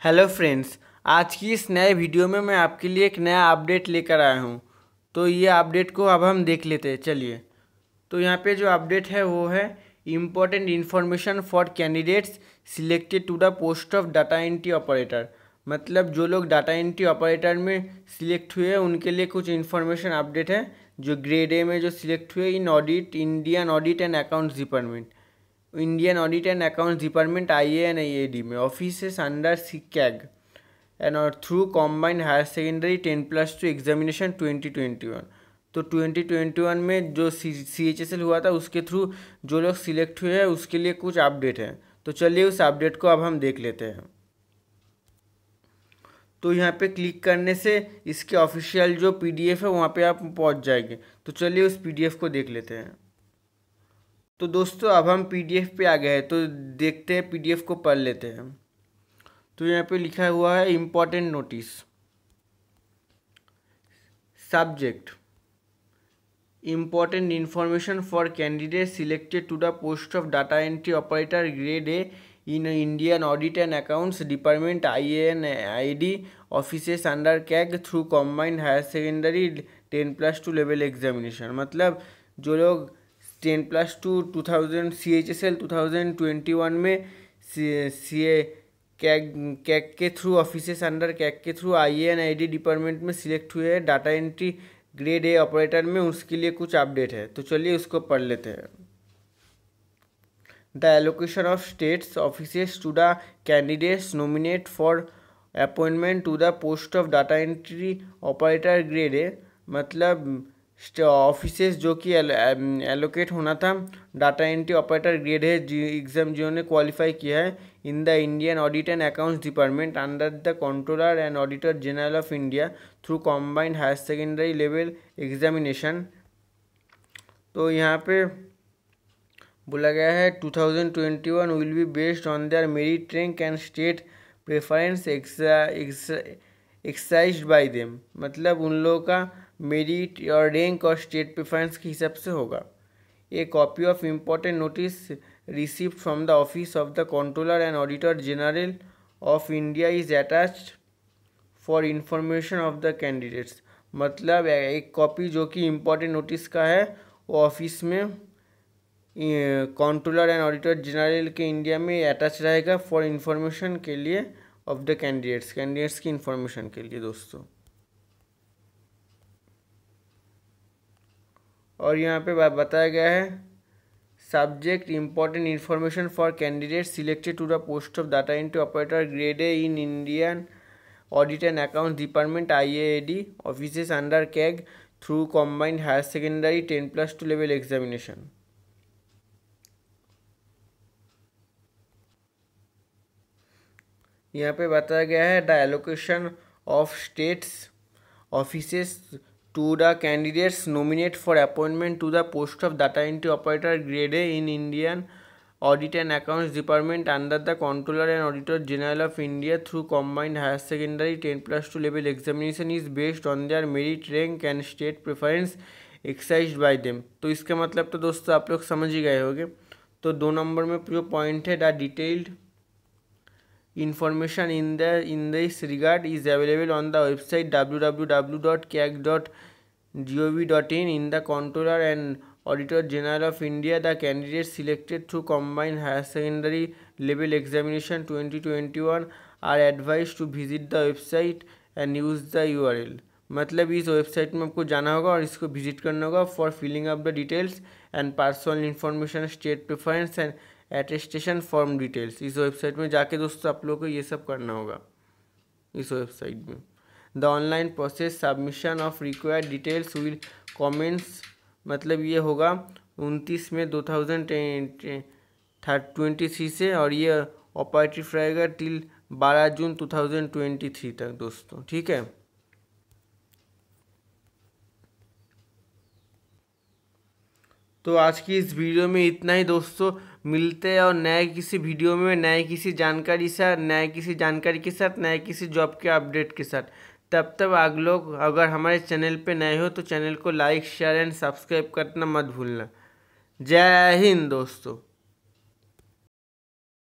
Hello friends, आज की इस नए वीडियो में मैं आपके लिए एक नया अपडेट लेकर आया हूँ। तो ये अपडेट को अब हम देख लेते हैं। चलिए, तो यहाँ पे जो अपडेट है वो है important information for candidates selected to the post of data entry operator. मतलब जो लोग डाटा एंट्री ऑपरेटर में सिलेक्ट हुए हैं उनके लिए कुछ इन्फॉर्मेशन अपडेट है, जो ग्रेड ए में जो सिलेक्ट हुए in audit Indian audit and accounts department, Indian audit and accounts department IAN/IAD में ऑफिसेस अंडर CCAG एंड और through combined higher secondary 10+2 examination 2021। तो 2021 में जो CHSL हुआ था उसके थ्रू जो लोग सिलेक्ट हुए हैं उसके लिए कुछ अपडेट है। तो चलिए उस अपडेट को अब हम देख लेते हैं। तो यहाँ पे क्लिक करने से इसके ऑफिशियल जो PDF है वहाँ पे आप पहुँच जाएंगे। तो चलिए उस PDF को देख लेते हैं। तो दोस्तों अब हम PDF पे आ गए हैं, तो देखते हैं PDF को पढ़ लेते हैं। तो यहाँ पे लिखा हुआ है important notice. Subject important information for candidate selected to the post of data entry operator grade A in Indian audit and accounts department IAN/IAD offices under CAG through combined higher secondary 10+2 level examination. मतलब जो लोग 10+2 2000 CHSL 2021 में CAG के through offices under CAG के through IAN/IAD department में select हुए हैं data entry grade A operator में, उसके लिए कुछ अपडेट है। तो चलिए उसको पढ़ लेते हैं। The allocation of states offices to the candidates nominate for appointment to the post of data entry operator grade A. मतलब ऑफिसेस जो कि एलोकेट होना था डाटा एंट्री ऑपरेटर ग्रेड है एग्जाम जिन्होंने क्वालिफाई किया है in the Indian audit and accounts department under the controller and auditor general of India through combined higher secondary level examination. तो यहाँ पे बोला गया है 2021 will be based on their merit rank and state preference exercised by them. मतलब उन लोगों का मेरिट और रैंक और स्टेट प्रेफरेंस के हिसाब से होगा। ए copy of important notice received from the office of the controller and auditor general of India is attached for information of the candidates. मतलब एक कॉपी जो कि इम्पोर्टेंट नोटिस का है वो ऑफिस में कंट्रोलर एंड ऑडिटर जनरल के India में अटैच रहेगा फॉर इंफॉर्मेशन के लिए ऑफ द कैंडिडेट्स की इंफॉर्मेशन के लिए दोस्तों। और यहाँ पे बताया गया है subject important information for candidate selected to the post of data entry operator grade A in Indian audit and account department IAD offices under CAG through combined higher secondary 10+2 level examination. यहाँ पे बताया गया है the allocation of states offices to the candidates nominate for appointment to the post of data entry operator grade A in Indian audit and accounts department under the controller and auditor general of India through combined higher secondary 10+2 level examination is based on their merit rank and state preference exercised by them. तो इसका मतलब तो दोस्तों आप लोग समझ ही गए होंगे। तो 2 नंबर में जो पॉइंट है the detailed information in this regard is available on the website www.cag.gov.in. in the controller and auditor general of India, the candidates selected through combined higher secondary level examination 2021 are advised to visit the website and use the URL। मतलब इस website में आपको जाना होगा और इसको visit करना होगा for filling up the details and personal information state preference and attestation form details. इस वेबसाइट में जाके दोस्तों आप लोगों को ये सब करना होगा इस वेबसाइट में। The online process submission of required details will commence. मतलब ये होगा 29 मई 2023 से और ये ऑपरेटिव रहेगा टिल 12 जून 2023 तक दोस्तों, ठीक है। तो आज की इस वीडियो में इतना ही दोस्तों। मिलते हैं और नए किसी वीडियो में नए किसी जानकारी के साथ नए किसी जॉब के अपडेट के साथ। तब तक आप लोग अगर हमारे चैनल पे नए हो तो चैनल को लाइक शेयर एंड सब्सक्राइब करना मत भूलना। जय हिंद दोस्तों।